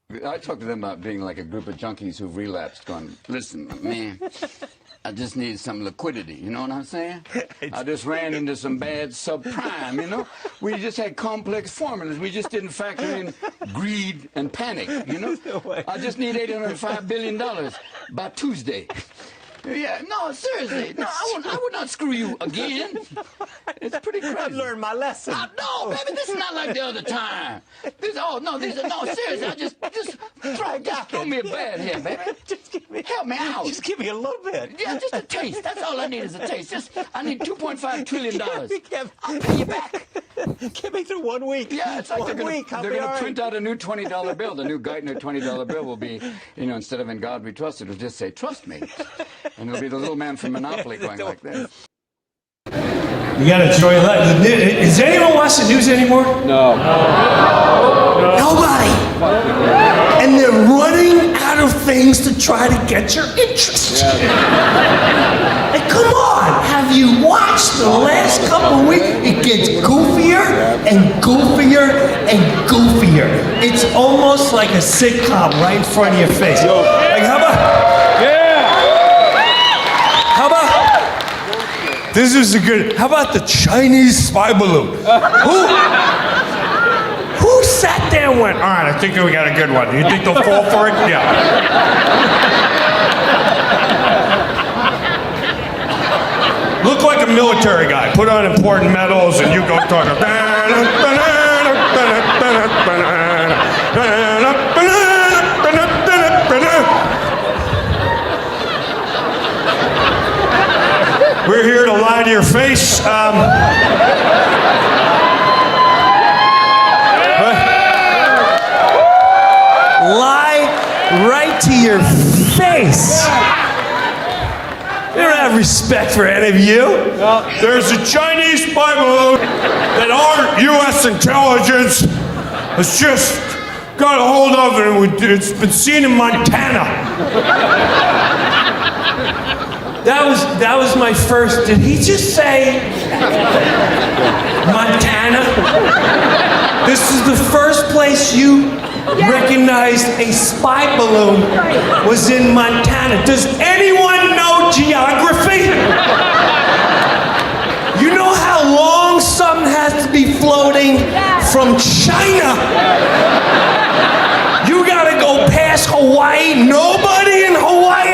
I talk to them about being like a group of junkies who've relapsed, going, listen, man, I just need some liquidity, you know what I'm saying? I just ran into some bad subprime, you know? We just had complex formulas. We just didn't factor in greed and panic, you know? I just need $805 billion by Tuesday. Yeah, no, seriously. No, I would not screw you again. It's pretty crazy. I've learned my lesson. No, baby, this is not like the other time. No, seriously, just throw me a bad here, baby. Just give me, help me out. Just give me a little bit. Yeah, just a taste. That's all I need is a taste. I need $2.5 trillion. I'll Give pay you back. Get me through 1 week. Yeah, it's like they're going to print out a new $20 bill. The new Geithner $20 bill will be, instead of "In God We Trust," it'll just say "Trust me," and it'll be the little man from Monopoly going like this. You gotta enjoy life. Does anyone watch the news anymore? No. Nobody. And they're running out of things to try to get your interest. Yeah. Like, come on, have you watched the last couple of weeks? It gets goofier and goofier and goofier. It's almost like a sitcom right in front of your face. Like, how about? Yeah. How about? This is a good. How about the Chinese spy balloon? Who sat there and went, all right, I think we got a good one. You think they'll fall for it? Yeah. Look like a military guy. Put on important medals and you go talk. We're here to lie to your face. Lie right to your face. They don't have respect for any of you. There's a Chinese spy balloon that our U.S. intelligence has just got a hold of, and it's been seen in Montana. That was my first. Did he just say Montana? This is the first place you recognized a spy balloon was in Montana. Does anyone know geography? You know how long something has to be floating from China? You gotta go past Hawaii. Nobody in Hawaii.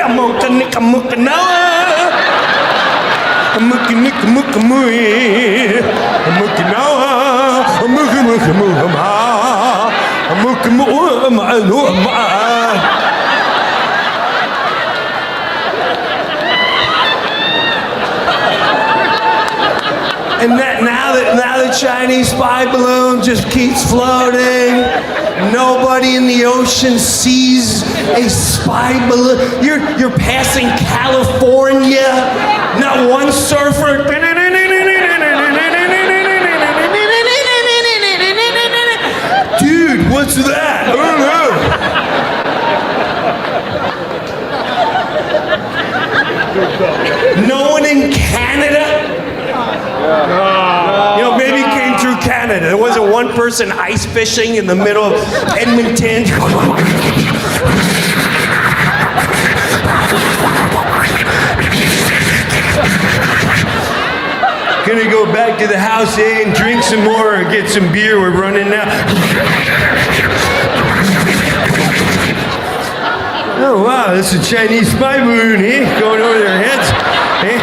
And now the Chinese spy balloon just keeps floating. Nobody in the ocean sees a spy balloon. You're passing California. Not one surfer. Dude, what's that? I don't know. No one in Canada? Maybe it came through Canada. There wasn't one person ice fishing in the middle of Edmonton. Gonna go back to the house, and drink some more or get some beer. We're running out. Oh, wow, this is a Chinese spy balloon, eh? Going over their heads. Eh?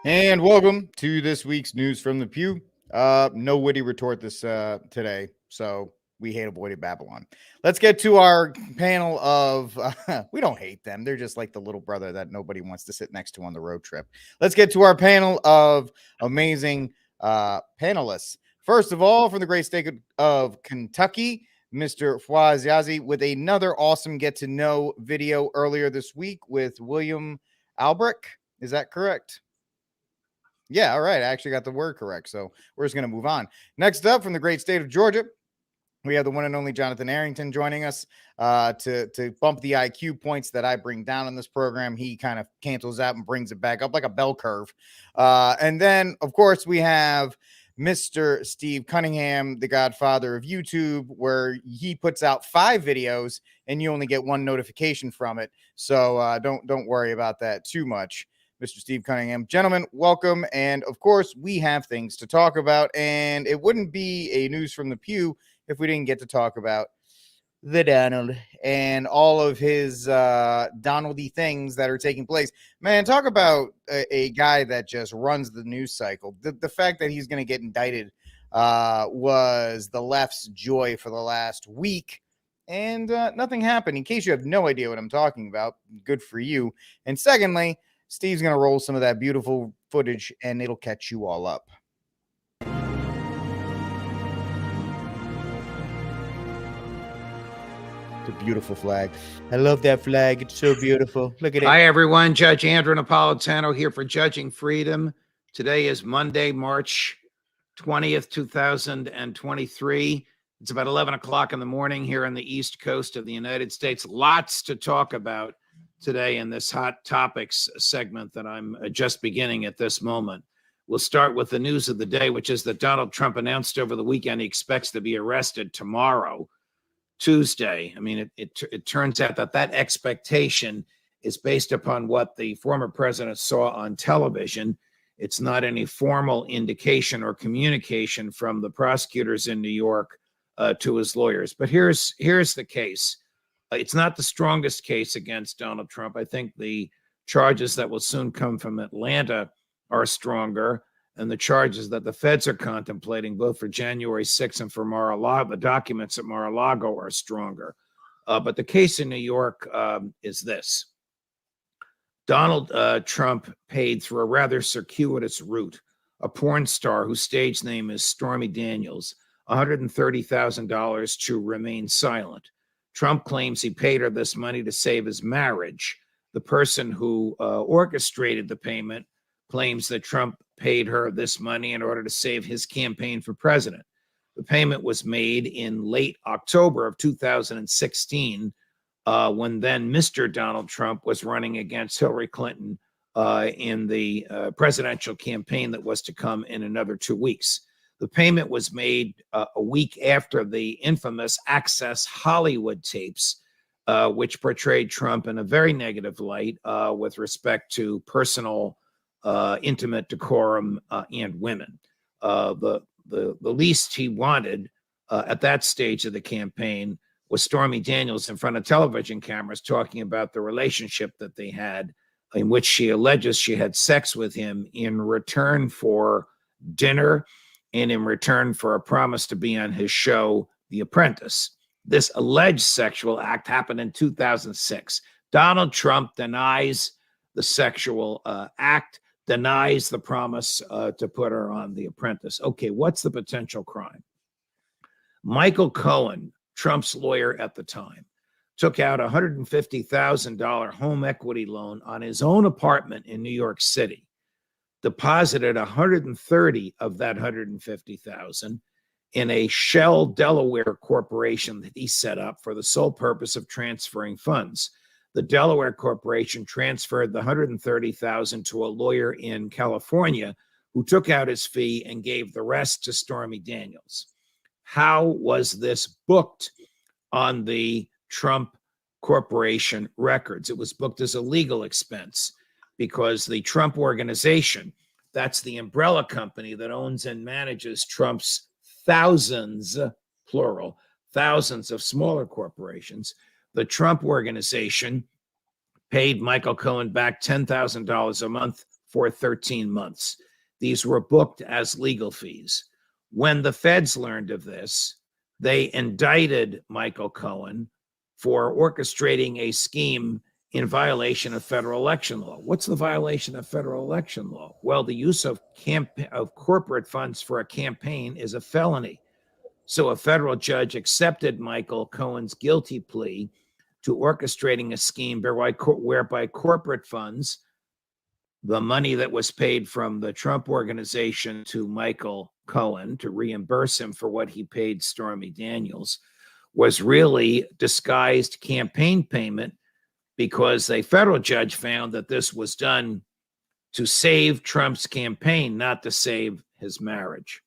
And welcome to this week's News from the Pew. No witty retort this today, so we hate avoided Babylon. Let's get to our panel of, we don't hate them. They're just like the little brother that nobody wants to sit next to on the road trip. Let's get to our panel of amazing panelists. First of all, from the great state of Kentucky, Mr. Fwaziazi with another awesome get-to-know video earlier this week with William Albrecht. Is that correct? Yeah, all right. I actually got the word correct. So we're just going to move on. Next up, from the great state of Georgia, we have the one and only Jonathan Arrington joining us to bump the IQ points that I bring down in this program. He kind of cancels out and brings it back up like a bell curve. And then, of course, we have Mr. Steve Cunningham, the godfather of YouTube, where he puts out 5 videos and you only get 1 notification from it. So don't worry about that too much. Mr. Steve Cunningham. Gentlemen, welcome. And of course, we have things to talk about, and it wouldn't be a news from the pew if we didn't get to talk about the Donald and all of his Donaldy things that are taking place. Man, talk about a guy that just runs the news cycle. The fact that he's going to get indicted was the left's joy for the last week, and nothing happened. In case you have no idea what I'm talking about, good for you. And secondly, Steve's going to roll some of that beautiful footage, and it'll catch you all up. It's a beautiful flag. I love that flag. It's so beautiful. Look at it. Hi, everyone. Judge Andrew Napolitano here for Judging Freedom. Today is Monday, March 20th, 2023. It's about 11 o'clock in the morning here on the East Coast of the United States. Lots to talk about today in this Hot Topics segment that I'm just beginning at this moment. We'll start with the news of the day, which is that Donald Trump announced over the weekend he expects to be arrested tomorrow, Tuesday. I mean, it turns out that expectation is based upon what the former president saw on television. It's not any formal indication or communication from the prosecutors in New York to his lawyers. But here's the case. It's not the strongest case against Donald Trump. I think the charges that will soon come from Atlanta are stronger, and the charges that the feds are contemplating, both for January 6th and for Mar-a-Lago, the documents at Mar-a-Lago are stronger. But the case in New York is this. Donald Trump paid through a rather circuitous route a porn star whose stage name is Stormy Daniels $130,000 to remain silent. Trump claims he paid her this money to save his marriage. The person who orchestrated the payment claims that Trump paid her this money in order to save his campaign for president. The payment was made in late October of 2016, when then Mr. Donald Trump was running against Hillary Clinton in the presidential campaign that was to come in another 2 weeks. The payment was made a week after the infamous Access Hollywood tapes, which portrayed Trump in a very negative light with respect to personal, intimate decorum and women. The least he wanted at that stage of the campaign was Stormy Daniels in front of television cameras talking about the relationship that they had, in which she alleges she had sex with him in return for dinner and in return for a promise to be on his show, The Apprentice. This alleged sexual act happened in 2006. Donald Trump denies the sexual act, denies the promise to put her on The Apprentice. Okay, what's the potential crime? Michael Cohen, Trump's lawyer at the time, took out a $150,000 home equity loan on his own apartment in New York City, deposited 130 of that 150,000 in a shell Delaware corporation that he set up for the sole purpose of transferring funds. The Delaware corporation transferred the 130,000 to a lawyer in California who took out his fee and gave the rest to Stormy Daniels. How was this booked on the Trump Corporation records? It was booked as a legal expense because the Trump Organization, that's the umbrella company that owns and manages Trump's thousands, plural, thousands of smaller corporations. The Trump Organization paid Michael Cohen back $10,000 a month for 13 months. These were booked as legal fees. When the feds learned of this, they indicted Michael Cohen for orchestrating a scheme in violation of federal election law. What's the violation of federal election law? Well, the use of corporate funds for a campaign is a felony. So a federal judge accepted Michael Cohen's guilty plea to orchestrating a scheme whereby corporate funds the money that was paid from the Trump organization to Michael Cohen to reimburse him for what he paid Stormy Daniels was really disguised campaign payment, because a federal judge found that this was done to save Trump's campaign, not to save his marriage.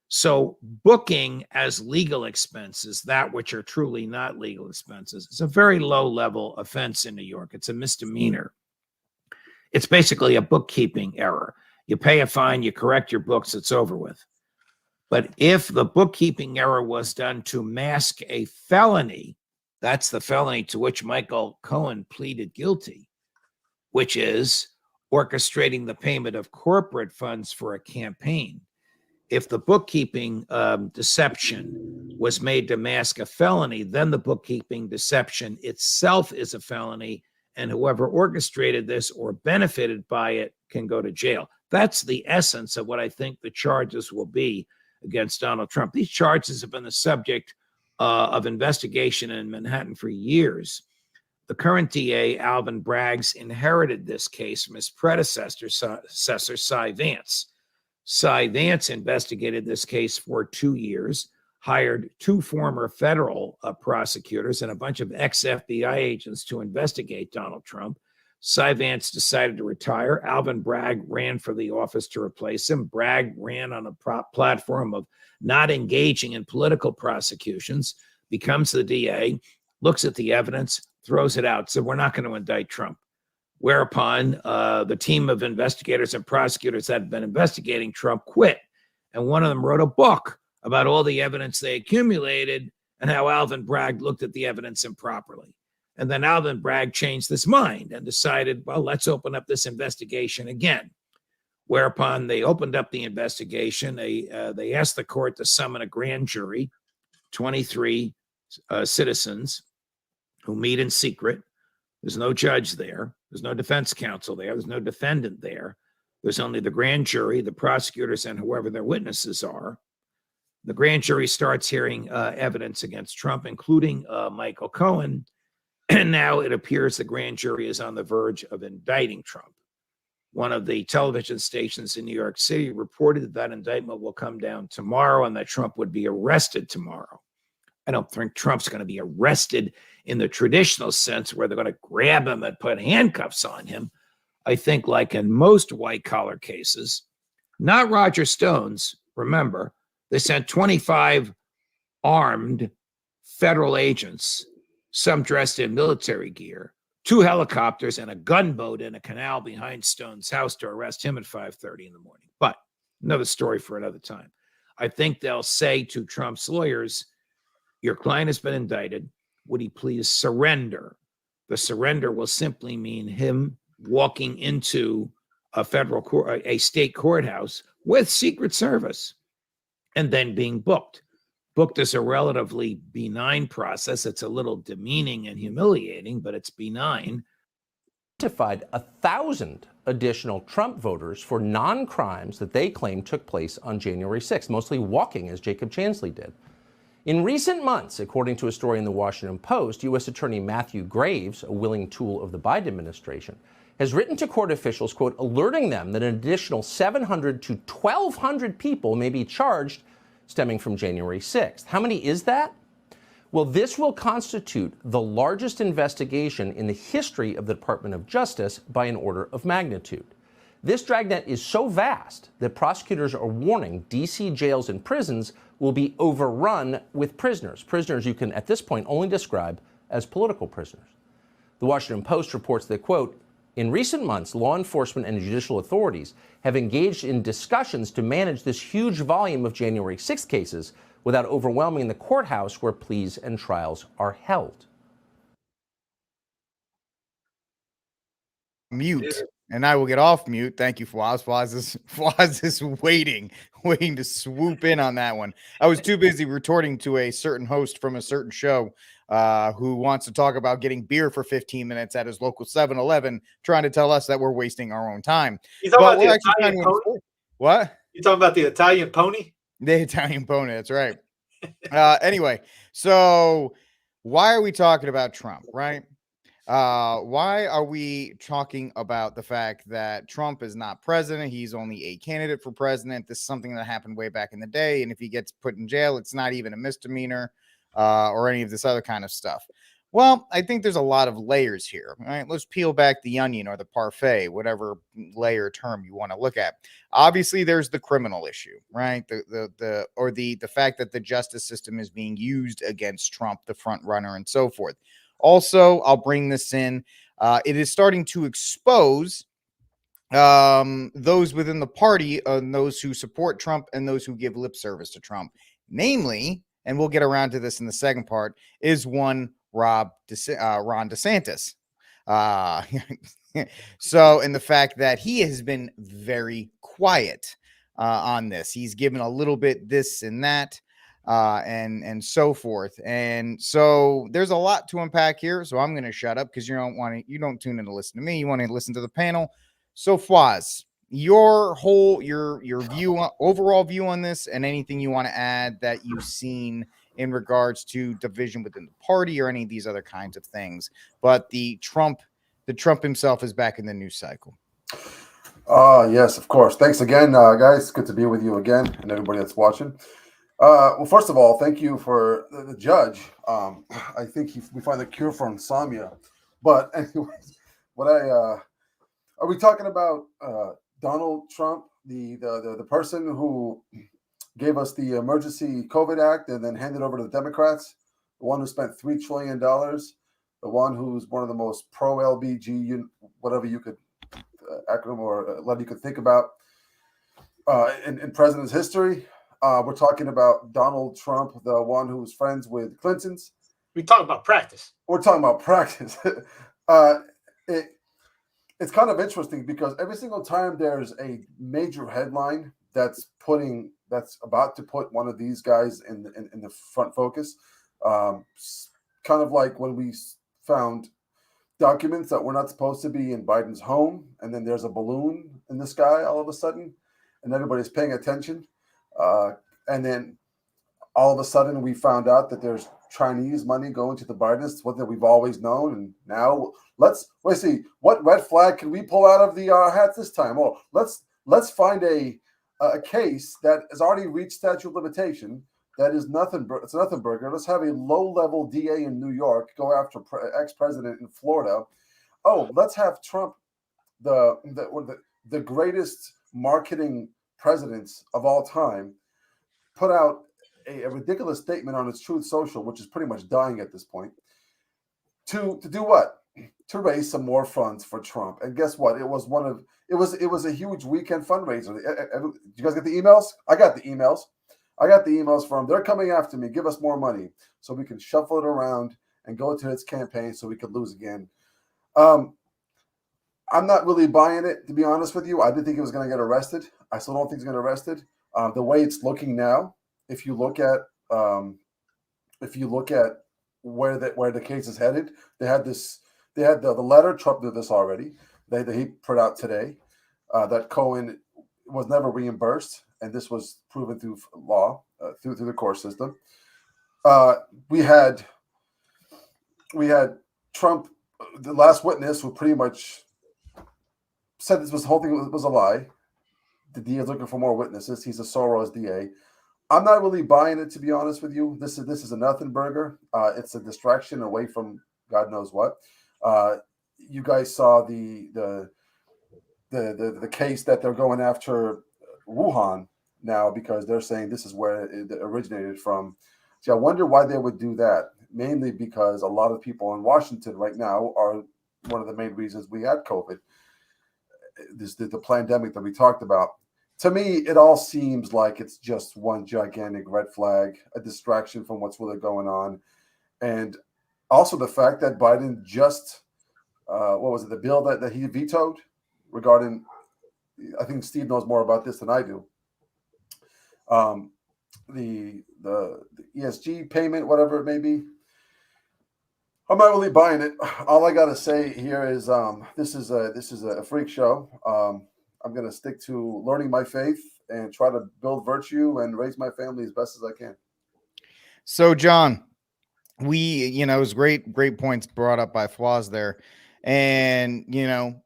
So booking as legal expenses that which are truly not legal expenses is a very low-level offense in New York. It's a misdemeanor. It's basically a bookkeeping error. You pay a fine, you correct your books, it's over with. But if the bookkeeping error was done to mask a felony, that's the felony to which Michael Cohen pleaded guilty, which is orchestrating the payment of corporate funds for a campaign. If the bookkeeping deception was made to mask a felony, then the bookkeeping deception itself is a felony, and whoever orchestrated this or benefited by it can go to jail. That's the essence of what I think the charges will be against Donald Trump. These charges have been the subject of investigation in Manhattan for years. The current DA, Alvin Braggs, inherited this case from his predecessor, Cy Vance. Cy Vance investigated this case for 2 years, hired 2 former federal prosecutors and a bunch of ex-FBI agents to investigate Donald Trump. Cy Vance decided to retire. Alvin Bragg ran for the office to replace him. Bragg ran on a platform of not engaging in political prosecutions, becomes the DA, looks at the evidence, throws it out. So we're not going to indict Trump. Whereupon the team of investigators and prosecutors that had been investigating Trump quit. And one of them wrote a book about all the evidence they accumulated and how Alvin Bragg looked at the evidence improperly. And then Alvin Bragg changed his mind and decided, well, let's open up this investigation again. Whereupon they opened up the investigation. They asked the court to summon a grand jury, 23 citizens who meet in secret. There's no judge there. There's no defense counsel there. There's no defendant there. There's only the grand jury, the prosecutors, and whoever their witnesses are. The grand jury starts hearing evidence against Trump, including Michael Cohen. And now it appears the grand jury is on the verge of indicting Trump. One of the television stations in New York City reported that that indictment will come down tomorrow and that Trump would be arrested tomorrow. I don't think Trump's going to be arrested in the traditional sense where they're going to grab him and put handcuffs on him. I think, like in most white-collar cases, not Roger Stone's. Remember, they sent 25 armed federal agents, some dressed in military gear, 2 helicopters, and a gunboat in a canal behind Stone's house to arrest him at 5:30 in the morning. But another story for another time. I think they'll say to Trump's lawyers, your client has been indicted. Would he please surrender? The surrender will simply mean him walking into a federal court, a state courthouse with Secret Service, and then being booked. Booked is a relatively benign process. It's a little demeaning and humiliating, but it's benign. Identified 1,000 additional Trump voters for non-crimes that they claim took place on January 6th, mostly walking, as Jacob Chansley did. In recent months, according to a story in the Washington Post, U.S. Attorney Matthew Graves, a willing tool of the Biden administration, has written to court officials, quote, alerting them that an additional 700 to 1,200 people may be charged stemming from January 6th. How many is that? Well, this will constitute the largest investigation in the history of the Department of Justice by an order of magnitude. This dragnet is so vast that prosecutors are warning D.C. jails and prisons will be overrun with prisoners you can, at this point, only describe as political prisoners. The Washington Post reports that, quote, in recent months, law enforcement and judicial authorities have engaged in discussions to manage this huge volume of January 6th cases without overwhelming the courthouse where pleas and trials are held. Mute. And I will get off mute. Thank you, Fwaz. Fwaz is waiting to swoop in on that one. I was too busy retorting to a certain host from a certain show who wants to talk about getting beer for 15 minutes at his local 7-Eleven, trying to tell us that we're wasting our own time. You talking about the Italian pony? What? You talking about the Italian pony? The Italian pony. That's right. Anyway, so why are we talking about Trump, right? Why are we talking about the fact that Trump is not president? He's only a candidate for president. This is something that happened way back in the day. And if he gets put in jail, it's not even a misdemeanor or any of this other kind of stuff. Well, I think there's a lot of layers here. All right, let's peel back the onion or the parfait, whatever layer term you want to look at. Obviously, there's the criminal issue, right? The fact that the justice system is being used against Trump, the front runner, and so forth. Also, I'll bring this in. It is starting to expose those within the party and those who support Trump and those who give lip service to Trump. Namely, and we'll get around to this in the second part, is one Ron DeSantis. So, and the fact that he has been very quiet on this. He's given a little bit this and that. And so forth. And so there's a lot to unpack here. So I'm going to shut up because you don't tune in to listen to me. You want to listen to the panel. So Fwaz, your view, overall view on this, and anything you want to add that you've seen in regards to division within the party or any of these other kinds of things. But the Trump himself is back in the news cycle. Yes, of course. Thanks again, guys. Good to be with you again and everybody that's watching. Well, first of all, thank you for the judge. I think we find the cure for insomnia. But anyways, are we talking about Donald Trump, the person who gave us the emergency COVID Act and then handed over to the Democrats, the one who spent $3 trillion, the one who's one of the most pro-LBG, whatever you could acronym or letter you could think about in president's history? We're talking about Donald Trump, the one who was friends with Clinton's. We talk about practice. We're talking about practice. It's kind of interesting because every single time there's a major headline that's about to put one of these guys in the front focus, kind of like when we found documents that were not supposed to be in Biden's home, and then there's a balloon in the sky all of a sudden, and everybody's paying attention. And then all of a sudden we found out that there's Chinese money going to the Bidens, what that we've always known. And now let's see what red flag can we pull out of the hat this time. Oh, let's find a case that has already reached statute of limitation. That is nothing. It's nothing burger. Let's have a low-level DA in New York go after ex-president in Florida. Oh, let's have Trump, the greatest marketing presidents of all time, put out a ridiculous statement on its Truth Social, which is pretty much dying at this point, to do what? To raise some more funds for Trump. And guess what? It was a huge weekend fundraiser. Did you guys get the emails? I got the emails from, they're coming after me. Give us more money so we can shuffle it around and go to its campaign so we could lose again. I'm not really buying it, to be honest with you. I didn't think he was going to get arrested. I still don't think he's going to get arrested. The way it's looking now, if you look at where the case is headed, they had the letter. Trump did this already. That he put out today that Cohen was never reimbursed, and this was proven through law through the court system. We had Trump, the last witness, who pretty much said this whole thing was a lie. The DA is looking for more witnesses. He's a Soros DA. I'm not really buying it, to be honest with you. This is a nothing burger. It's a distraction away from God knows what. You guys saw the case that they're going after Wuhan now because they're saying this is where it originated from. See, I wonder why they would do that. Mainly because a lot of people in Washington right now are one of the main reasons we had COVID. The pandemic that we talked about. To me, it all seems like it's just one gigantic red flag, a distraction from what's really going on. And also the fact that Biden just, the bill that he vetoed regarding, I think Steve knows more about this than I do. The ESG payment, whatever it may be. I'm not really buying it. All I gotta say here is this is a freak show. I'm gonna stick to learning my faith and try to build virtue and raise my family as best as I can. So, John, it was great points brought up by Flaws there. And,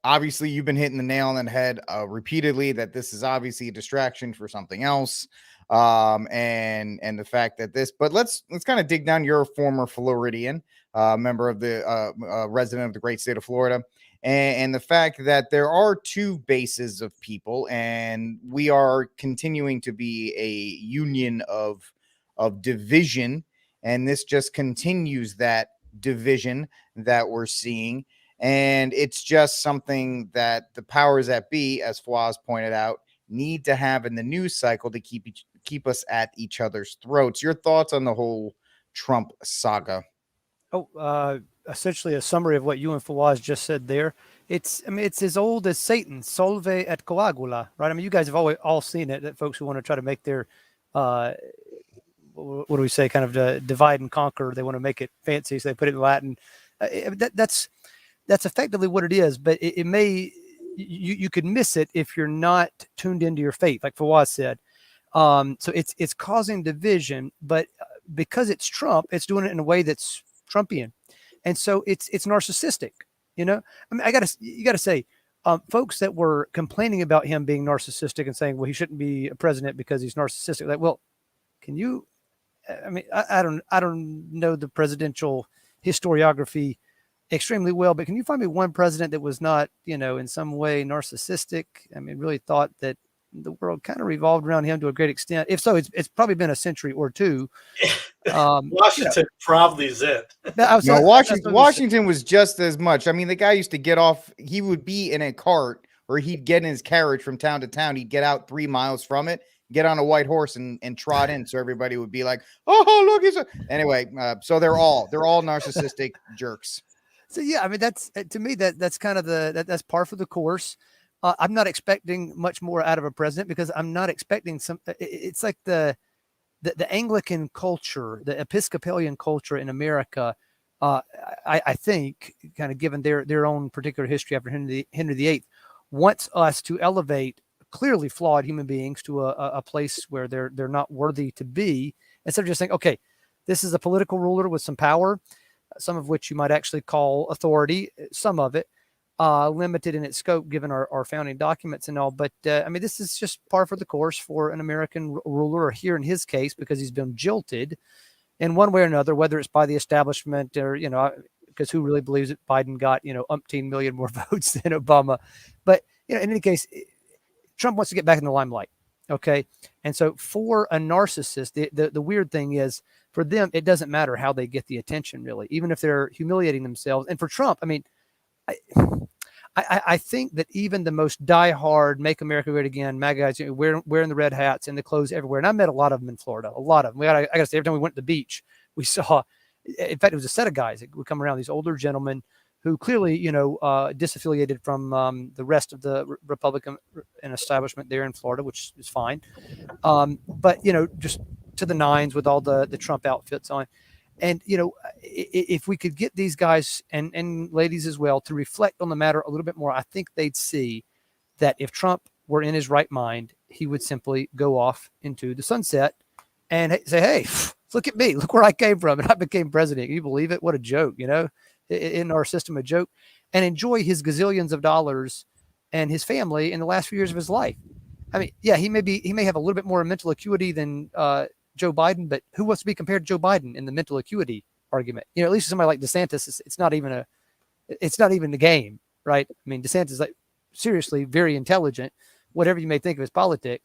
obviously you've been hitting the nail on the head repeatedly that this is obviously a distraction for something else. And the fact that but let's kind of dig down. You're a former Floridian, member of the resident of the great state of Florida. And the fact that there are two bases of people, and we are continuing to be a union of division, and this just continues that division that we're seeing. And it's just something that the powers that be, as Fawaz pointed out, need to have in the news cycle to keep us at each other's throats. Your thoughts on the whole Trump saga? Essentially a summary of what you and Fawaz just said there. It's as old as Satan, solve et coagula, right? I mean, you guys have all seen it, that folks who want to try to make their, what do we say, kind of divide and conquer. They want to make it fancy, so they put it in Latin. That's effectively what it is, but it may, you could miss it if you're not tuned into your faith, like Fawaz said. So it's causing division, but because it's Trump, it's doing it in a way that's Trumpian. And so it's narcissistic, I mean, you gotta say, folks that were complaining about him being narcissistic and saying, well, he shouldn't be a president because he's narcissistic. Like, well, can you, I mean, I don't know the presidential historiography extremely well, but can you find me one president that was not, in some way narcissistic? I mean, really thought that the world kind of revolved around him to a great extent. If so, it's probably been a century or two. Washington probably is it. Washington was just as much. I mean, the guy used to get off. He would be in a cart, or he'd get in his carriage from town to town. He'd get out 3 miles from it, get on a white horse, and trot in. So everybody would be like, "Oh, look, he's anyway." So they're all narcissistic jerks. So yeah, I mean, that's to me that's kind of that's par for the course. I'm not expecting much more out of a president because I'm not expecting it's like the Anglican culture, the Episcopalian culture in America. I think, kind of given their own particular history after Henry VIII, wants us to elevate clearly flawed human beings to a place where they're not worthy to be, instead of just saying, okay, this is a political ruler with some power, some of which you might actually call authority, some of it limited in its scope given our founding documents and all. But I mean, this is just par for the course for an American ruler, or here in his case, because he's been jilted in one way or another, whether it's by the establishment or, because who really believes that Biden got, umpteen million more votes than Obama. But, in any case, Trump wants to get back in the limelight. Okay. And so for a narcissist, the weird thing is, for them, it doesn't matter how they get the attention, really, even if they're humiliating themselves. And for Trump, I mean, I think that even the most diehard "Make America Great Again" MAGA guys, wearing the red hats and the clothes everywhere, and I met a lot of them in Florida. A lot of them. I got to say, every time we went to the beach, we saw. In fact, it was a set of guys that would come around. These older gentlemen who clearly, disaffiliated from the rest of the Republican establishment there in Florida, which is fine. But just to the nines with all the Trump outfits on. And, if we could get these guys and ladies as well to reflect on the matter a little bit more, I think they'd see that if Trump were in his right mind, he would simply go off into the sunset and say, hey, look at me. Look where I came from. And I became president. Can you believe it? What a joke, in our system, a joke. And enjoy his gazillions of dollars and his family in the last few years of his life. I mean, yeah, he may have a little bit more mental acuity than Joe Biden, but who wants to be compared to Joe Biden in the mental acuity argument? At least somebody like DeSantis, it's not even the game, right? I mean, DeSantis is like seriously very intelligent, whatever you may think of his politics.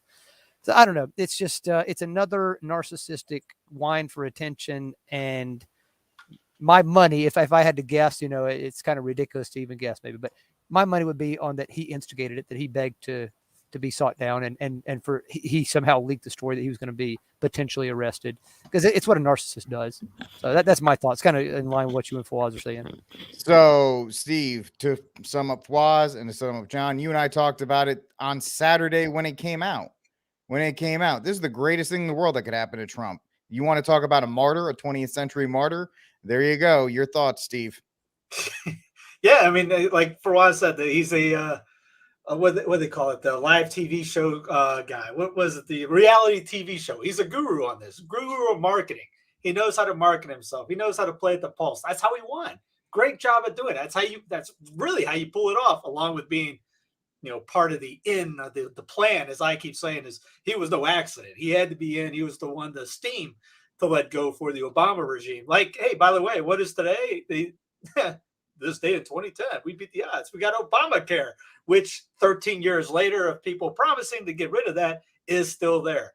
So I don't know. It's just it's another narcissistic whine for attention. And my money, if I had to guess, it's kind of ridiculous to even guess maybe, but my money would be on that he instigated it, that he begged to be sought down, and for he somehow leaked the story that he was going to be potentially arrested, because it's what a narcissist does. So that's my thoughts, kind of in line with what you and Fawaz are saying. So, Steve, to sum up Fawaz and to sum up John, you and I talked about it on Saturday when it came out. This is the greatest thing in the world that could happen to Trump. You want to talk about a martyr, a 20th century martyr? There you go. Your thoughts, Steve. Yeah, I mean, like Fawaz said, that he's a what do they call it? The live TV show guy. What was it? The reality TV show. He's a guru on this, guru of marketing. He knows how to market himself. He knows how to play at the pulse. That's how he won. Great job at doing it. That's really how you pull it off, along with being, part of the plan, as I keep saying, is he was no accident. He had to be in. He was the one, the steam to let go for the Obama regime. Like, hey, by the way, what is today? This day in 2010, we beat the odds. We got Obamacare, which 13 years later of people promising to get rid of that is still there.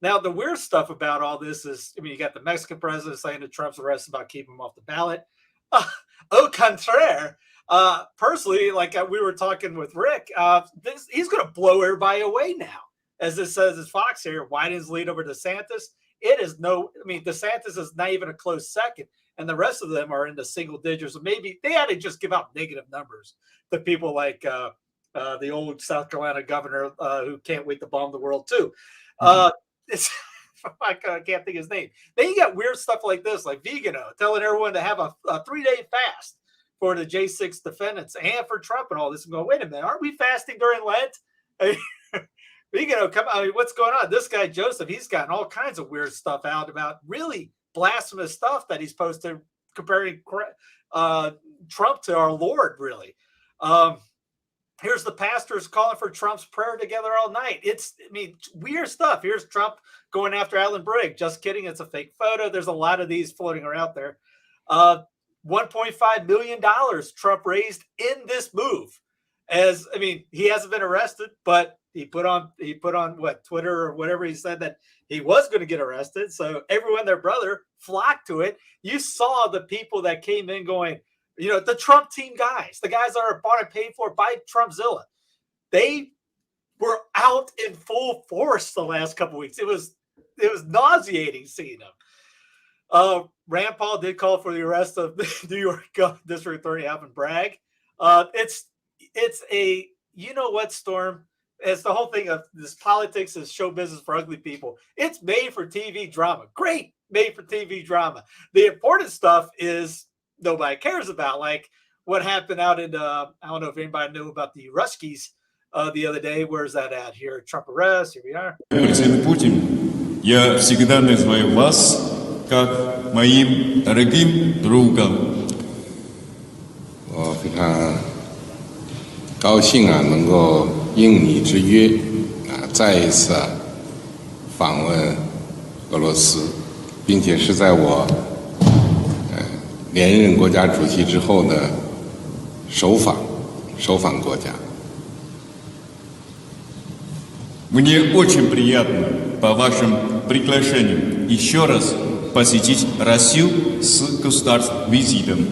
Now, the weird stuff about all this is, you got the Mexican president saying that Trump's arrest about keeping him off the ballot. Au contraire, personally, like we were talking with Rick, he's going to blow everybody away now. As it says, as Fox here, Biden's lead over DeSantis. It is DeSantis is not even a close second, and the rest of them are in the single digits. Maybe they had to just give out negative numbers to people like the old South Carolina governor who can't wait to bomb the world too. I can't think of his name. Then you got weird stuff like this, like Vigano telling everyone to have a 3-day fast for the J6 defendants and for Trump and all this. And go, wait a minute, aren't we fasting during Lent? Vigano, come on, what's going on? This guy Joseph, he's gotten all kinds of weird stuff out about really blasphemous stuff that he's posted comparing Trump to our Lord. Really. Here's the pastors calling for Trump's prayer together all night. Weird stuff. Here's Trump going after Alan Brigg. Just kidding. It's a fake photo. There's a lot of these floating around there. $1.5 million Trump raised in this move. He hasn't been arrested, but he put on what, Twitter or whatever, he said that he was going to get arrested. So everyone, their brother, flocked to it. You saw the people that came in going, the Trump team guys, the guys that are bought and paid for by Trumpzilla, they were out in full force the last couple of weeks. It was nauseating seeing them. Rand Paul did call for the arrest of the New York District Attorney Alvin Bragg. It's a, Storm? It's the whole thing of this politics is show business for ugly people. It's made for TV drama. Great, made for TV drama. The important stuff is nobody cares about, like what happened out in I don't know if anybody knew about the Ruskies the other day. Where's that at? Here, Trump arrest. Here we are. Президент Путин, я всегда называю вас как моим дорогим другом. 我非常高兴能够应你之约再一次访问俄罗斯，并且是在我连任国家主席之后的首访国家。Мне очень приятно по вашим приглашениям еще раз посетить Россию с государственным визитом.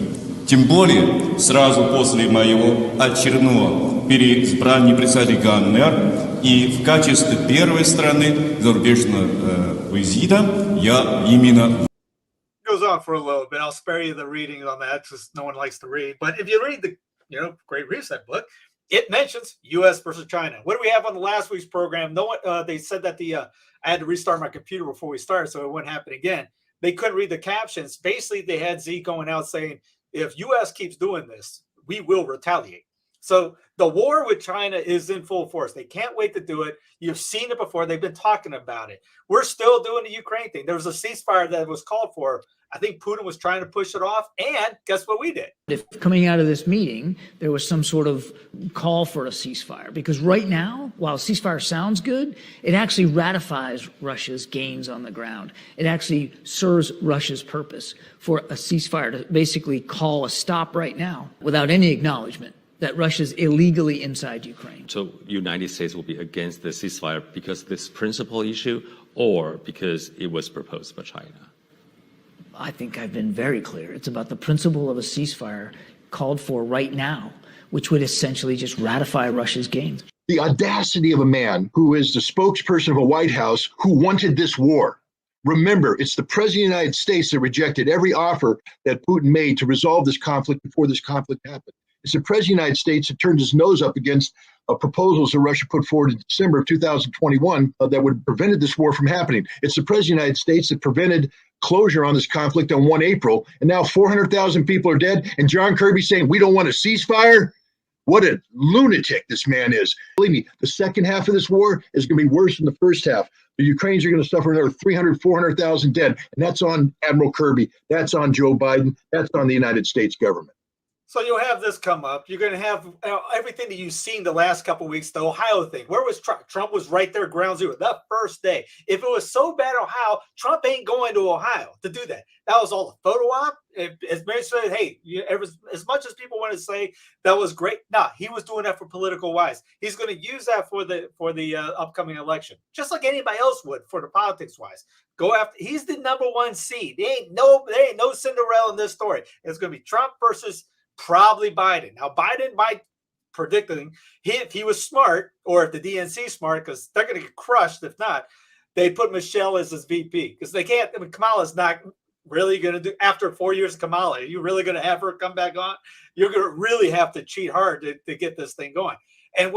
Тем более сразу после моего очередного переизбрания председателя ГНР и в качестве первой страны зарубежного визита я именно... Goes on for a little bit. I'll spare you the reading on that because no one likes to read. But if you read the Great Reset book, it mentions U.S. versus China. What do we have on the last week's program? No one. They said that I had to restart my computer before we started, so it wouldn't happen again. They couldn't read the captions. Basically, they had Z going out saying, if U.S. keeps doing this, we will retaliate. So the war with China is in full force. They can't wait to do it. You've seen it before. They've been talking about it. We're still doing the Ukraine thing. There was a ceasefire that was called for. I think Putin was trying to push it off. And guess what we did? If coming out of this meeting, there was some sort of call for a ceasefire, because right now, while ceasefire sounds good, it actually ratifies Russia's gains on the ground. It actually serves Russia's purpose for a ceasefire to basically call a stop right now without any acknowledgement that Russia's illegally inside Ukraine. So United States will be against the ceasefire because of this principal issue or because it was proposed by China? I think I've been very clear. It's about the principle of a ceasefire called for right now, which would essentially just ratify Russia's gains. The audacity of a man who is the spokesperson of a White House who wanted this war. Remember, it's the President of the United States that rejected every offer that Putin made to resolve this conflict before this conflict happened. It's the President of the United States that turned his nose up against proposals that Russia put forward in December of 2021 that would have prevented this war from happening. It's the President of the United States that prevented closure on this conflict on 1 April, and now 400,000 people are dead, and John Kirby saying we don't want a ceasefire? What a lunatic this man is. Believe me, the second half of this war is going to be worse than the first half. The Ukrainians are going to suffer another 300, 400,000 dead. And that's on Admiral Kirby. That's on Joe Biden. That's on the United States government. So you'll have this come up. You're going to have everything that you've seen the last couple of weeks, the Ohio thing. Where was Trump? Trump was right there, ground zero, the first day. If it was so bad, Ohio, Trump ain't going to Ohio to do that. That was all a photo op. As Mary said, hey, as much as people want to say that was great, nah, he was doing that for political wise. He's going to use that for the upcoming election, just like anybody else would for the politics wise. Go after. He's the number one seed. There ain't no Cinderella in this story. It's going to be Trump versus probably Biden. Now, Biden might predicting if he was smart, or if the DNC smart, because they're going to get crushed. If not, they put Michelle as his VP because they can't. I mean, Kamala's not really going to do after 4 years of Kamala. Are you really going to have her come back on? You're going to really have to cheat hard to get this thing going. And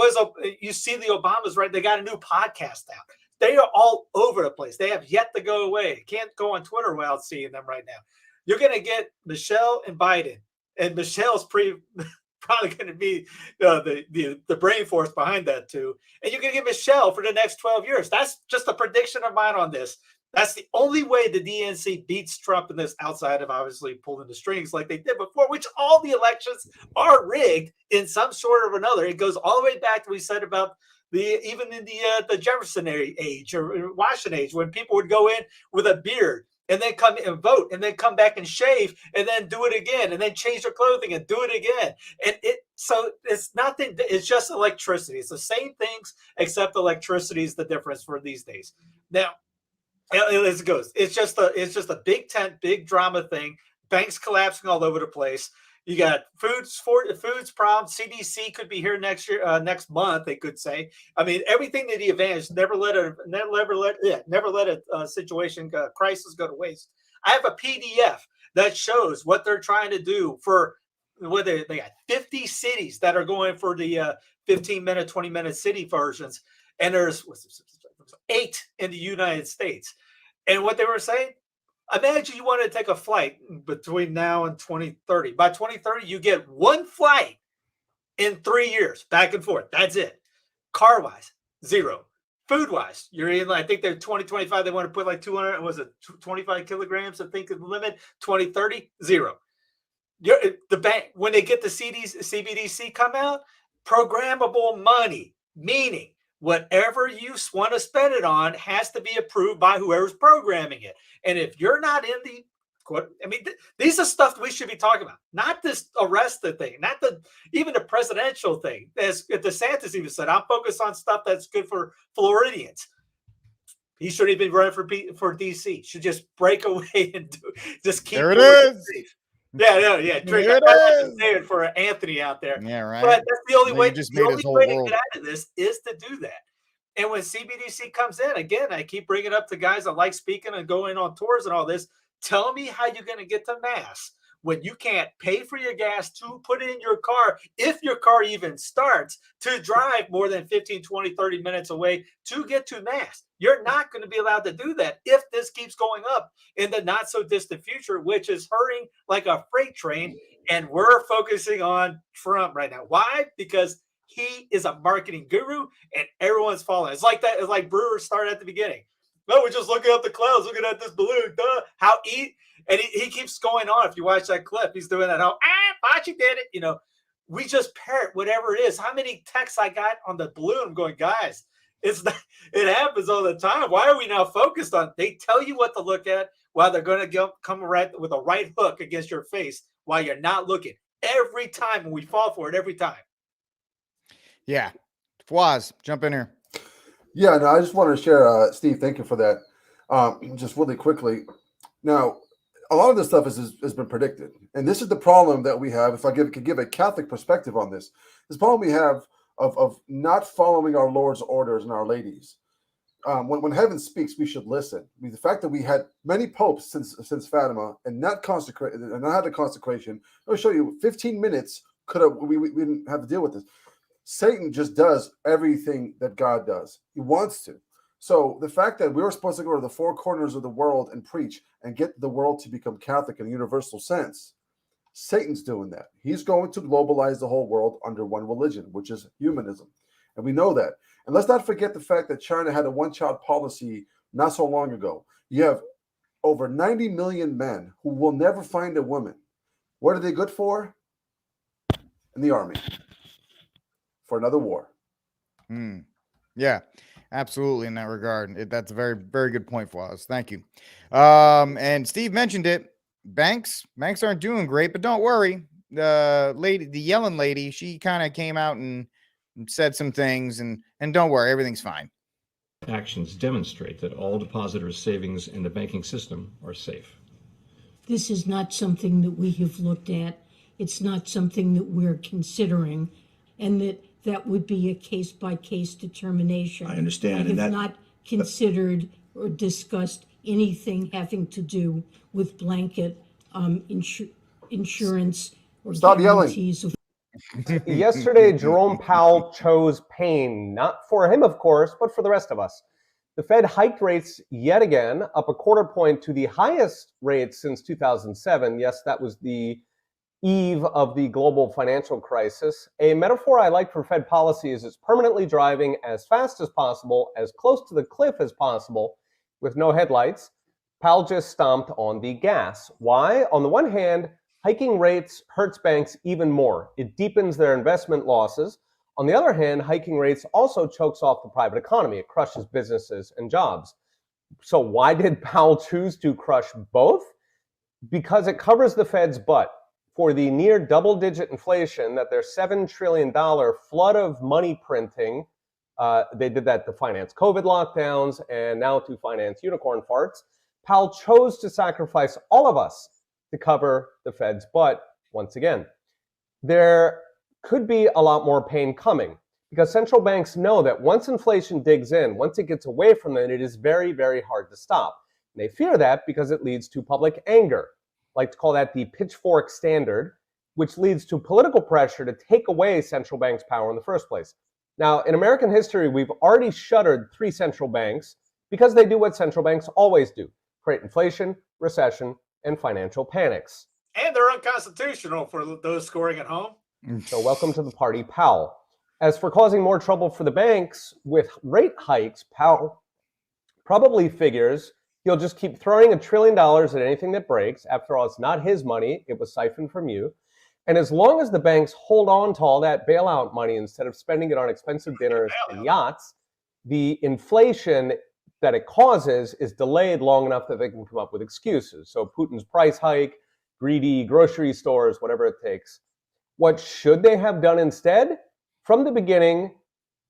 you see the Obamas, right? They got a new podcast out. They are all over the place. They have yet to go away. Can't go on Twitter without seeing them right now. You're going to get Michelle and Biden. And Michelle's probably going to be the brain force behind that too. And you're going to get Michelle for the next 12 years. That's just a prediction of mine on this. That's the only way the DNC beats Trump in this, outside of obviously pulling the strings like they did before, which all the elections are rigged in some sort of another. It goes all the way back to what we said about even in the Jefferson age or Washington age, when people would go in with a beard and then come and vote, and then come back and shave, and then do it again, and then change their clothing and do it again. And so it's nothing. It's just electricity. It's the same things, except electricity is the difference for these days. Now, as it goes, it's just a big tent, big drama thing. Banks collapsing all over the place. You got foods problem. CDC could be here next year, next month. They could say. I mean, everything that he advanced, never let a situation crisis go to waste. I have a PDF that shows what they're trying to do for whether they got 50 cities that are going for the 15-minute, 20-minute city versions, and there's 8 in the United States. And what they were saying. Imagine you want to take a flight between now and 2030. By 2030, you get one flight in 3 years, back and forth. That's it. Car-wise, 0. Food-wise, you're in, I think they're 2025, they want to put like 25 kilograms, I think is the limit. 2030, 0. The bank, when they get the CBDC come out, programmable money, meaning whatever you want to spend it on has to be approved by whoever's programming it. And if you're not in these are stuff we should be talking about, not this arrested thing, not even the presidential thing. As DeSantis even said, I'm focused on stuff that's good for Floridians. He shouldn't even run for DC. Should just break away and just keep. There it is. Yeah. There it is. For Anthony out there. Yeah, right. But that's the only way. The only way to get out of this is to do that. And when CBDC comes in, again, I keep bringing up to guys that like speaking and going on tours and all this. Tell me how you're going to get to Mass when you can't pay for your gas to put it in your car, if your car even starts, to drive more than 15, 20, 30 minutes away to get to Mass. You're not going to be allowed to do that if this keeps going up in the not so distant future, which is hurrying like a freight train. And we're focusing on Trump right now. Why? Because he is a marketing guru and everyone's following. It's like that. It's like Brewers started at the beginning. No, we're just looking up the clouds, looking at this balloon. And he keeps going on. If you watch that clip, he's doing that. Fauci did it. We just parrot whatever it is. How many texts I got on the balloon going, guys, it happens all the time. Why are we now focused on? They tell you what to look at while they're going to come right with a right hook against your face while you're not looking. Every time, and we fall for it every time. Yeah. Fwaz, jump in here. Yeah, no, I just wanted to share, Steve, thank you for that. Just really quickly. Now, a lot of this stuff has been predicted. And this is the problem that we have, if I could give a Catholic perspective on this problem we have of not following our Lord's orders and Our Lady's. When heaven speaks, we should listen. I mean, the fact that we had many popes since Fatima and not consecrated and not had the consecration, I'll show you 15 minutes we didn't have to deal with this. Satan just does everything that God does. He wants to. So the fact that we were supposed to go to the 4 corners of the world and preach and get the world to become Catholic in a universal sense, Satan's doing that. He's going to globalize the whole world under one religion, which is humanism. And we know that. And let's not forget the fact that China had a one-child policy not so long ago. You have over 90 million men who will never find a woman. What are they good for? In the army. For another war. Yeah, absolutely in that regard. That's a very, very good point, Flawless. Thank you. And Steve mentioned it. Banks aren't doing great, but don't worry. The Yellen lady, she kind of came out and said some things, and don't worry, everything's fine. Actions demonstrate that all depositors' savings in the banking system are safe. This is not something that we have looked at. It's not something that we're considering, and that would be a case-by-case determination. I understand. I have not considered or discussed anything having to do with blanket insurance or Stop guarantees yelling. Yesterday, Jerome Powell chose pain, not for him, of course, but for the rest of us. The Fed hiked rates yet again, up a quarter point to the highest rate since 2007. Yes, that was the eve of the global financial crisis. A metaphor I like for Fed policy is it's permanently driving as fast as possible, as close to the cliff as possible, with no headlights. Powell just stomped on the gas. Why? On the one hand, hiking rates hurts banks even more. It deepens their investment losses. On the other hand, hiking rates also chokes off the private economy. It crushes businesses and jobs. So why did Powell choose to crush both? Because it covers the Fed's butt for the near double-digit inflation that their $7 trillion flood of money printing, they did that to finance COVID lockdowns and now to finance unicorn farts. Powell chose to sacrifice all of us to cover the Fed's butt once again. There could be a lot more pain coming because central banks know that once inflation digs in, once it gets away from them, it is very, very hard to stop. And they fear that because it leads to public anger. I like to call that the pitchfork standard, which leads to political pressure to take away central banks' power in the first place. Now, in American history, we've already shuttered 3 central banks because they do what central banks always do: create inflation, recession, and financial panics. And they're unconstitutional for those scoring at home. So welcome to the party, Powell. As for causing more trouble for the banks with rate hikes, Powell probably figures he'll just keep throwing $1 trillion at anything that breaks. After all, it's not his money. It was siphoned from you. And as long as the banks hold on to all that bailout money instead of spending it on expensive dinners and yachts, the inflation that it causes is delayed long enough that they can come up with excuses. So Putin's price hike, greedy grocery stores, whatever it takes. What should they have done instead? From the beginning,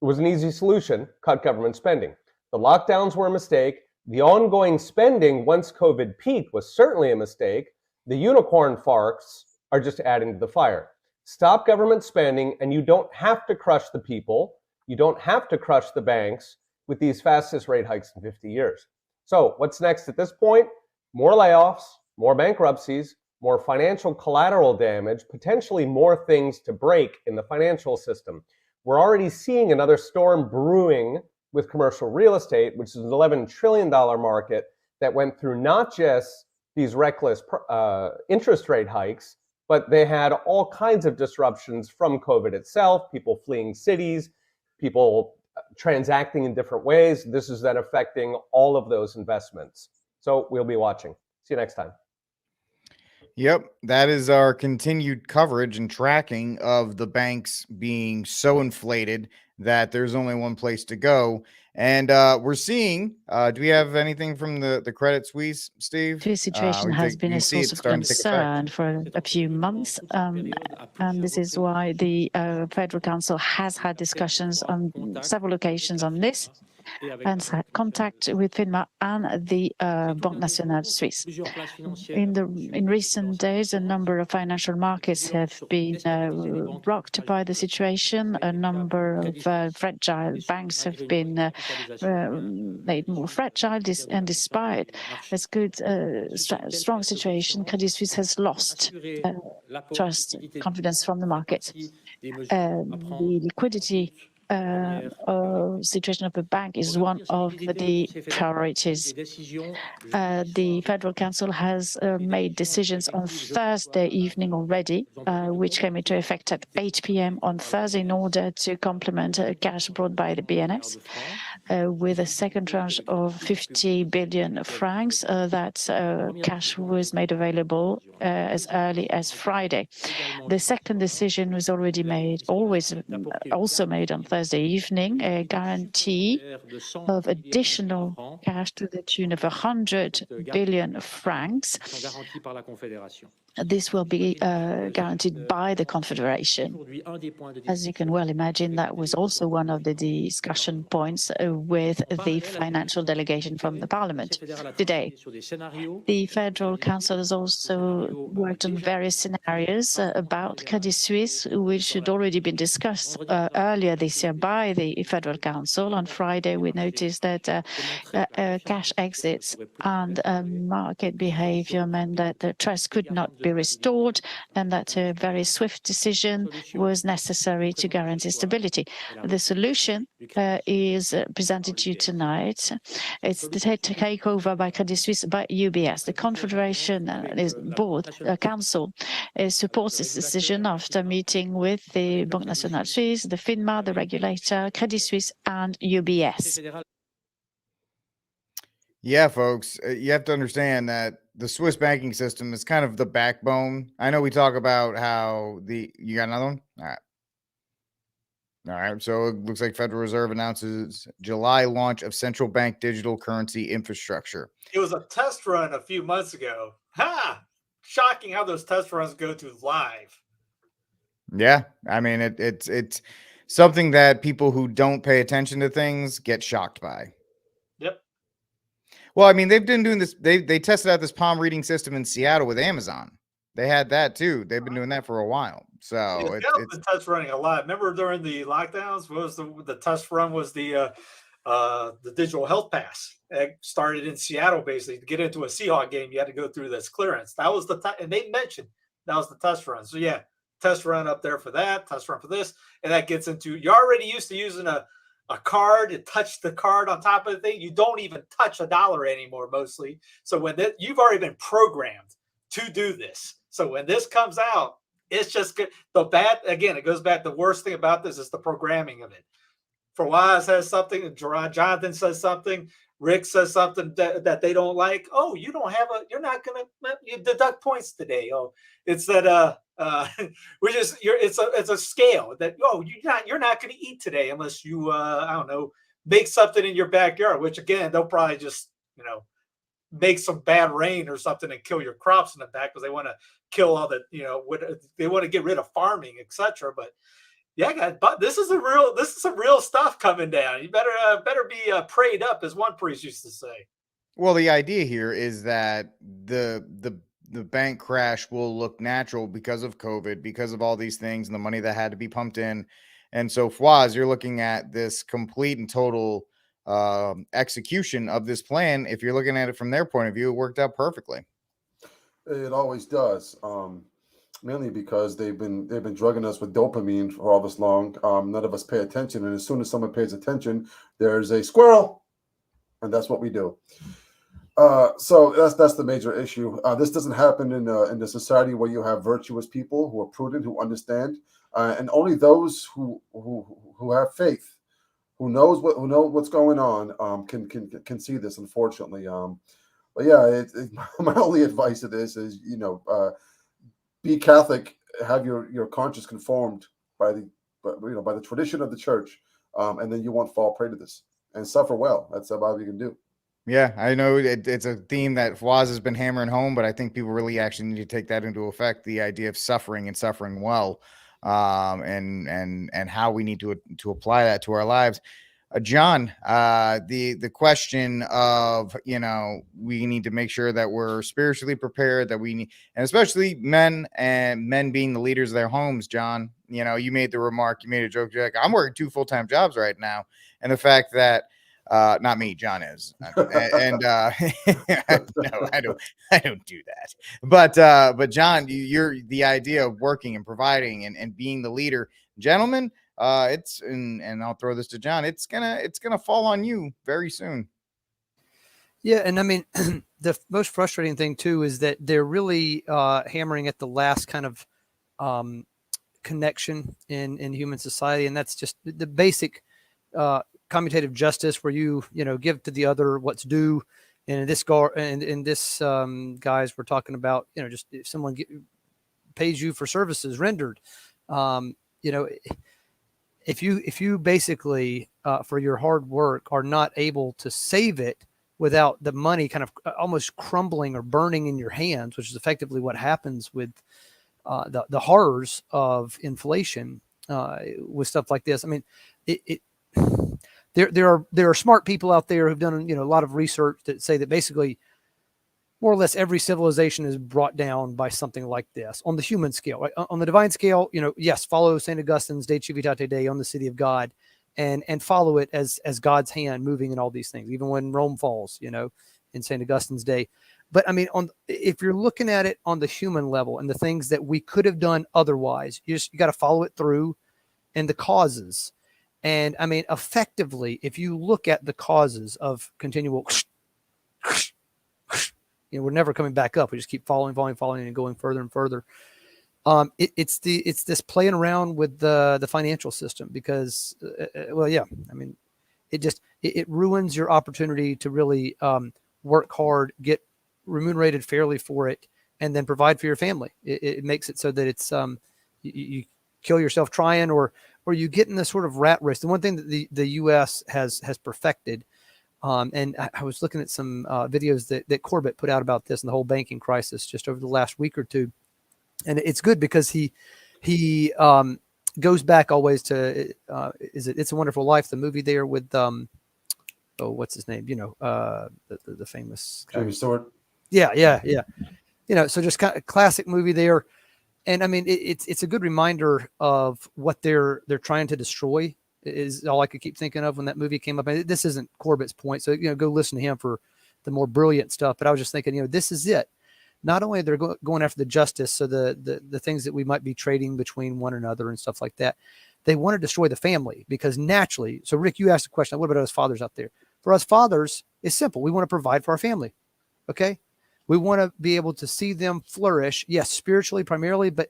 it was an easy solution: cut government spending. The lockdowns were a mistake. The ongoing spending once COVID peaked was certainly a mistake. The unicorn farts are just adding to the fire. Stop government spending, and you don't have to crush the people. You don't have to crush the banks with these fastest rate hikes in 50 years. So what's next at this point? More layoffs, more bankruptcies, more financial collateral damage, potentially more things to break in the financial system. We're already seeing another storm brewing with commercial real estate, which is an $11 trillion market that went through not just these reckless interest rate hikes, but they had all kinds of disruptions from COVID itself, people fleeing cities, people transacting in different ways. This is then affecting all of those investments. So we'll be watching. See you next time. Yep, that is our continued coverage and tracking of the banks being so inflated that there's only one place to go. And we're seeing, do we have anything from the Credit Suisse, Steve? This situation has been a source of concern for a few months. And this is why the Federal Council has had discussions on several occasions on this, and had contact with FINMA and the Banque Nationale Suisse. In recent days, a number of financial markets have been rocked by the situation. A number of fragile banks have been made more fragile, and despite this good, strong situation, Credit Suisse has lost trust, confidence from the market. The liquidity situation of the bank is one of the priorities. The Federal Council has made decisions on Thursday evening already, which came into effect at 8 p.m. on Thursday in order to complement cash brought by the BNS. with a second tranche of 50 billion francs. That cash was made available as early as Friday. The second decision was already made, also made on Thursday evening, a guarantee of additional cash to the tune of 100 billion francs. This will be guaranteed by the Confederation. As you can well imagine, that was also one of the discussion points with the financial delegation from the Parliament today. The Federal Council has also worked on various scenarios about Credit Suisse, which had already been discussed earlier this year by the Federal Council. On Friday, we noticed that cash exits and market behavior meant that the trust could not be restored and that a very swift decision was necessary to guarantee stability. The solution is presented to you tonight. It's the takeover by Credit Suisse by UBS. The Confederation Council supports this decision after meeting with the Banque Nationale Suisse, the FINMA, the regulator, Credit Suisse, and UBS. Yeah, folks, you have to understand that the Swiss banking system is kind of the backbone. I know we talk about how you got another one? All right. All right. So it looks like Federal Reserve announces July launch of central bank digital currency infrastructure. It was a test run a few months ago. Ha! Shocking how those test runs go to live. Yeah. I mean, it's something that people who don't pay attention to things get shocked by. Yep. Well, I mean, they've been doing this. They tested out this palm reading system in Seattle with Amazon. They had that too. They've been doing that for a while. So it's been test running a lot. Remember during the lockdowns, what was the test run was the digital health pass. It started in Seattle basically. To get into a Seahawks game, you had to go through this clearance. That was and they mentioned that was the test run. So yeah, test run up there for that, test run for this, and that gets into you're already used to using a card, to touch the card on top of the thing. You don't even touch a dollar anymore mostly. So when you've already been programmed to do this. So when this comes out, it's just good. It goes back. The worst thing about this is the programming of it. Fawaz has something, Jonathan says something, Rick says something that they don't like. Oh, you're not going to deduct points today. Oh, it's that, it's a scale that, you're not going to eat today unless you, I don't know, make something in your backyard, which again, they'll probably just, make some bad rain or something and kill your crops in the back because they want to kill all the, they want to get rid of farming, etc. But yeah, guys, but this is some real stuff coming down. You better be prayed up, as one priest used to say. Well, the idea here is that the bank crash will look natural because of COVID, because of all these things and the money that had to be pumped in. And so, Fawaz, you're looking at this complete and total execution of this plan. If you're looking at it from their point of view, it worked out perfectly. It always does. Mainly because they've been drugging us with dopamine for all this long. None of us pay attention, and as soon as someone pays attention, there's a squirrel, and that's what we do. So that's the major issue. This doesn't happen in the society where you have virtuous people who are prudent, who understand, and only those who have faith, who know what's going on, can see this. Unfortunately, but yeah, my only advice to this is be Catholic, have your conscience conformed by the tradition of the church, and then you won't fall prey to this and suffer well. That's about you can do. Yeah, I know it's a theme that Fawaz has been hammering home, but I think people really actually need to take that into effect. The idea of suffering and suffering well, and how we need to apply that to our lives. John, the question of, we need to make sure that we're spiritually prepared, and especially men being the leaders of their homes. John, you made the remark, you made a joke, you're like, I'm working 2 full-time jobs right now. And the fact that, not me, John is, and no, I don't do that. But John, you're the idea of working and providing and being the leader, gentlemen. And I'll throw this to John. It's gonna fall on you very soon. Yeah, and I mean, the most frustrating thing too is that they're really hammering at the last kind of connection in human society, and that's just the basic commutative justice where you give to the other what's due. And in this guys, we're talking about, just if someone pays you for services rendered, if you basically for your hard work are not able to save it without the money kind of almost crumbling or burning in your hands, which is effectively what happens with the horrors of inflation with stuff like this. I mean, there are smart people out there who've done a lot of research that say that basically more or less every civilization is brought down by something like this on the human scale. Right? On the divine scale, yes, follow St. Augustine's De Civitate Dei on the city of God, and follow it as God's hand moving in all these things, even when Rome falls, in St. Augustine's day. But I mean, if you're looking at it on the human level and the things that we could have done otherwise, you got to follow it through and the causes. And I mean, effectively, if you look at the causes of continual, we're never coming back up. We just keep falling, and going further and further. It's this playing around with the financial system because, I mean, it ruins your opportunity to really work hard, get remunerated fairly for it, and then provide for your family. It makes it so that it's you kill yourself trying, or you get in this sort of rat race. The one thing that the U.S. has perfected. And I was looking at some videos that Corbett put out about this and the whole banking crisis just over the last week or two. And it's good because he goes back always to, It's a Wonderful Life, the movie there with, what's his name? The famous guy. Jamie Stewart. Yeah. So just kind of classic movie there. And I mean, it's a good reminder of what they're trying to destroy. Is all I could keep thinking of when that movie came up. And this isn't Corbett's point, so go listen to him for the more brilliant stuff. But I was just thinking, this is it. Not only they're going after the justice, so the things that we might be trading between one another and stuff like that, they want to destroy the family because naturally. So Rick, you asked the question, what about us fathers out there? For us fathers, it's simple. We want to provide for our family. Okay, we want to be able to see them flourish. Yes, spiritually primarily, but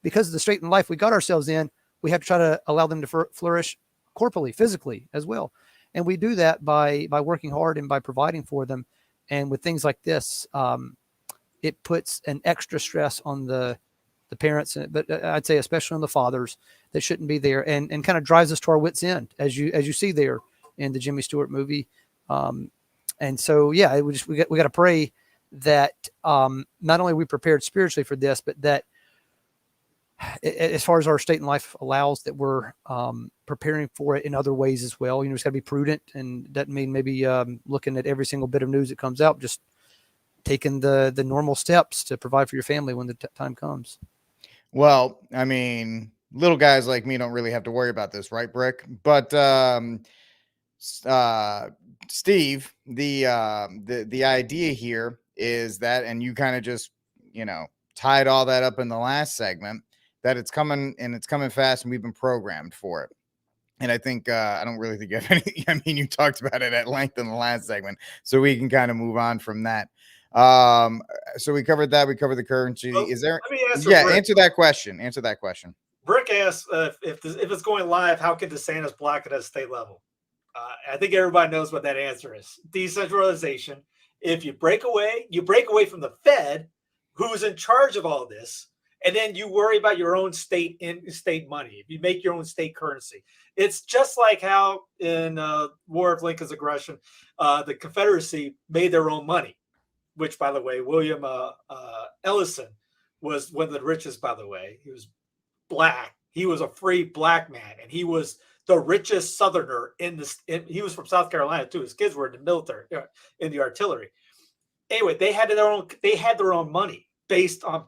because of the straight in life we got ourselves in. We have to try to allow them to flourish corporally, physically as well. And we do that by working hard and by providing for them. And with things like this, it puts an extra stress on the parents, but I'd say especially on the fathers that shouldn't be there, and kind of drives us to our wits' end, as you see there in the Jimmy Stewart movie. And so, yeah, we got to pray that not only are we prepared spiritually for this, but that as far as our state in life allows, that we're preparing for it in other ways as well. It's got to be prudent, and doesn't mean maybe looking at every single bit of news that comes out, just taking the normal steps to provide for your family when the time comes. Well, I mean, little guys like me don't really have to worry about this, right, Brick? But Steve, the idea here is that, and you kind of just tied all that up in the last segment, that it's coming fast, and we've been programmed for it. And I think I don't really think you have any. I mean, you talked about it at length in the last segment, so we can kind of move on from that. So we covered that. We covered the currency. Well, is there? Let me answer. Yeah, Brick. answer that question. Answer that question. Brick asks if it's going live, how can DeSantis block it at state level? I think everybody knows what that answer is. Decentralization. If you break away from the Fed, who's in charge of all this. And then you worry about your own state money. If you make your own state currency, it's just like how in War of Lincoln's Aggression, the Confederacy made their own money. Which, by the way, William Ellison was one of the richest. By the way, he was black. He was a free black man, and he was the richest Southerner he was from South Carolina too. His kids were in the military, in the artillery. Anyway, they had their own money.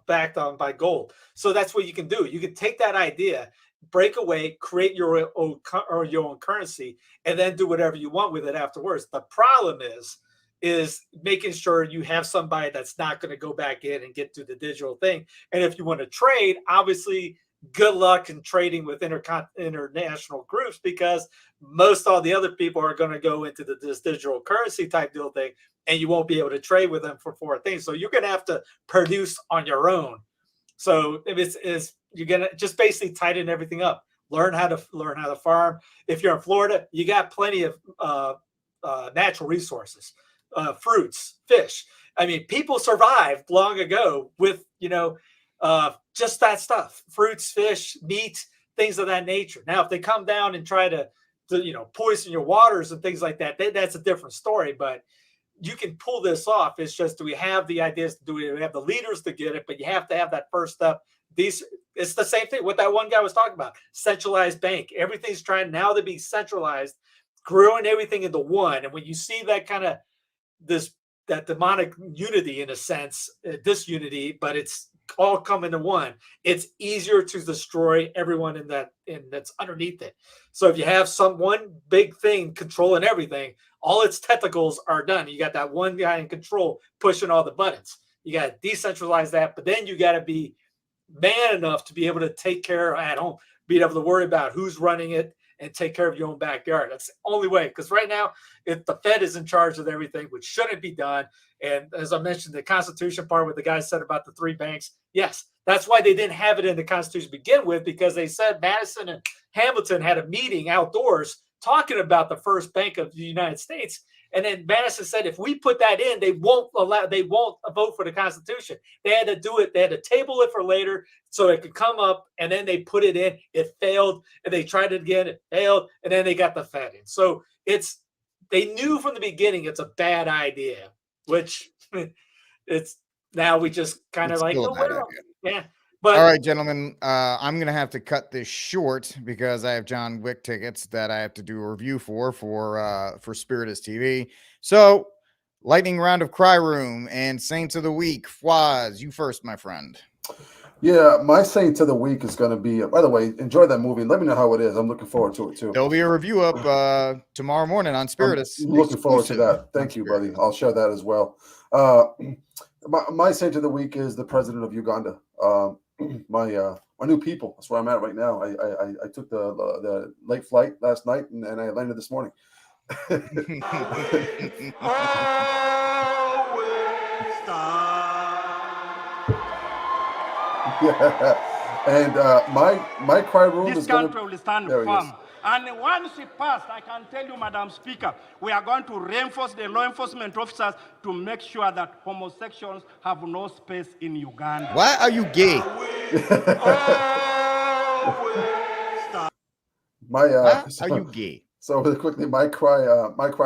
Backed on by gold. So that's what you can do. You can take that idea, break away, create your own currency, and then do whatever you want with it afterwards. The problem is making sure you have somebody that's not going to go back in and get to the digital thing. And if you want to trade, obviously, good luck in trading with international groups, because most all the other people are going to go into this digital currency type deal thing, and you won't be able to trade with them for 4 things. So you're going to have to produce on your own. So if you're going to just basically tighten everything up. learn how to farm. If you're in Florida, you got plenty of natural resources, fruits, fish. I mean, people survived long ago with, just that stuff, fruits, fish, meat, things of that nature. Now, if they come down and try to poison your waters and things like that, that's a different story. But you can pull this off. It's just, do we have the ideas to do it? We have the leaders to get it, but you have to have that first step. It's the same thing. What that one guy was talking about, centralized bank. Everything's trying now to be centralized, growing everything into one. And when you see that kind of that demonic unity, in a sense, disunity, but it's all come into one, it's easier to destroy everyone that's underneath it. So if you have one big thing controlling everything, all its tentacles are done. You got that one guy in control pushing all the buttons. You got to decentralize that, but then you got to be man enough to be able to take care at home, be able to worry about who's running it and take care of your own backyard. That's the only way. Because right now, if the Fed is in charge of everything, which shouldn't be done. And as I mentioned, the Constitution part, what the guy said about the 3 banks, yes, that's why they didn't have it in the Constitution to begin with, because they said Madison and Hamilton had a meeting outdoors talking about the first bank of the United States. And then Madison said, if we put that in, they won't vote for the Constitution. They had to do it. They had to table it for later so it could come up. And then they put it in. It failed. And they tried it again. It failed. And then they got the Fed in. So they knew from the beginning it's a bad idea, which it's now we just kind of like, yeah. But, all right, gentlemen, I'm going to have to cut this short because I have John Wick tickets that I have to do a review for Spiritus TV. So, lightning round of Cry Room and Saints of the Week. Fwaz, you first, my friend. Yeah, my Saint of the Week is going to be, by the way, enjoy that movie. Let me know how it is. I'm looking forward to it, too. There'll be a review up tomorrow morning on Spiritus. I'm looking forward to that. Thank you, buddy. I'll share that as well. My Saint of the Week is the president of Uganda. My new people. That's where I'm at right now. I took the late flight last night and I landed this morning. Yeah. And my cry room this is going country will stand firm. And once it passed, I can tell you, Madam Speaker, we are going to reinforce the law enforcement officers to make sure that homosexuals have no space in Uganda. Why are you gay? Why are you gay? So really quickly, my cry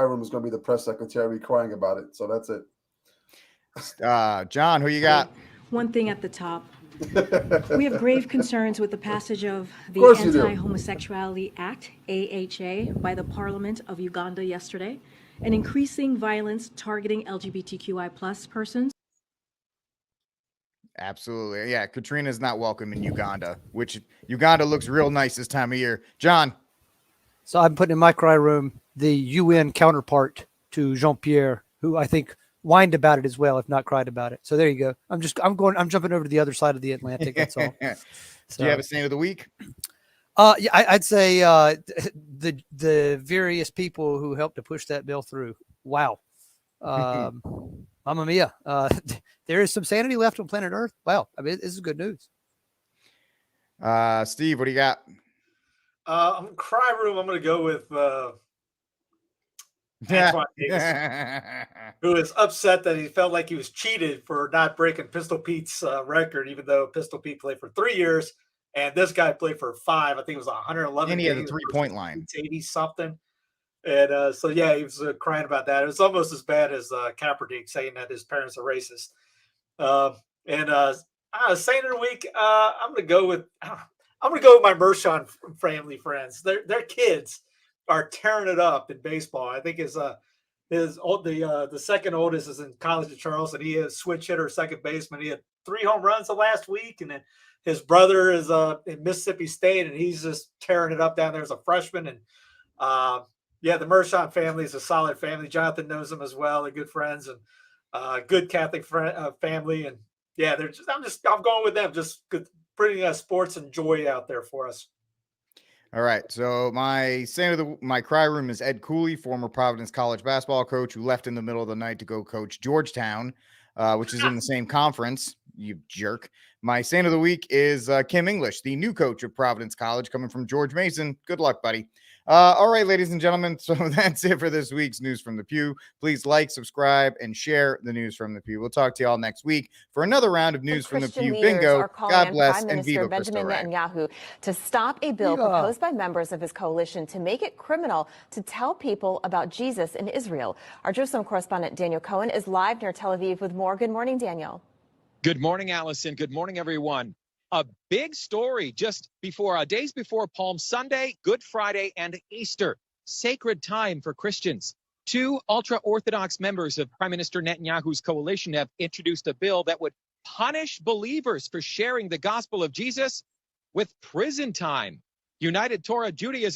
room is going to be the press secretary crying about it. So that's it. John, who you got? One thing at the top. We have grave concerns with the passage of the Anti-Homosexuality Act, AHA, by the Parliament of Uganda yesterday, and increasing violence targeting LGBTQI+ persons. Absolutely. Yeah, Katrina's not welcome in Uganda, which Uganda looks real nice this time of year. John. So I'm putting in my cry room the UN counterpart to Jean-Pierre, who I think whined about it as well, if not cried about it. So there you go. I'm jumping over to the other side of the Atlantic. That's all. So, do you have a Saint of the Week? Yeah, I'd say the various people who helped to push that bill through. Wow. Mamma mia. There is some sanity left on planet Earth. Wow. I mean, this is good news. Steve, what do you got? I'm cry room. I'm going to go with Antoine Davis, who is upset that he felt like he was cheated for not breaking Pistol Pete's record, even though Pistol Pete played for 3 years and this guy played for 5. I think it was 111. And he had a 3-point line. 80 something. And so, yeah, he was crying about that. It was almost as bad as Kaepernick saying that his parents are racist. Saint of the Week, I'm going to go with my Mershon family friends. Their kids are tearing it up in baseball. I think the second oldest is in College of Charleston. He is switch hitter, second baseman. He had 3 home runs the last week, and then his brother is in Mississippi State, and he's just tearing it up down there as a freshman. And the Mershon family is a solid family. Jonathan knows them as well. They're good friends and good Catholic family. And yeah, I'm going with them. Just good, bringing sports and joy out there for us. All right, so my cry room is Ed Cooley, former Providence College basketball coach who left in the middle of the night to go coach Georgetown. which is in the same conference, you jerk. My saint of the week is Kim English, the new coach of Providence College, coming from George Mason. Good luck, buddy. All right, ladies and gentlemen, so that's it for this week's News from the Pew. Please like, subscribe, and share the News from the Pew. We'll talk to you all next week for another round of News from the Pew. Bingo. God bless and viva Benjamin Netanyahu to stop a bill proposed by members of his coalition to make it criminal to tell people about Jesus in Israel. Our Jerusalem correspondent Daniel Cohen is live near Tel Aviv with more. Good morning, Daniel. Good morning, Allison. Good morning, everyone. A big story just before days before Palm Sunday, Good Friday, and Easter. Sacred time for Christians. 2 ultra-Orthodox members of Prime Minister Netanyahu's coalition have introduced a bill that would punish believers for sharing the gospel of Jesus with prison time. United Torah Judaism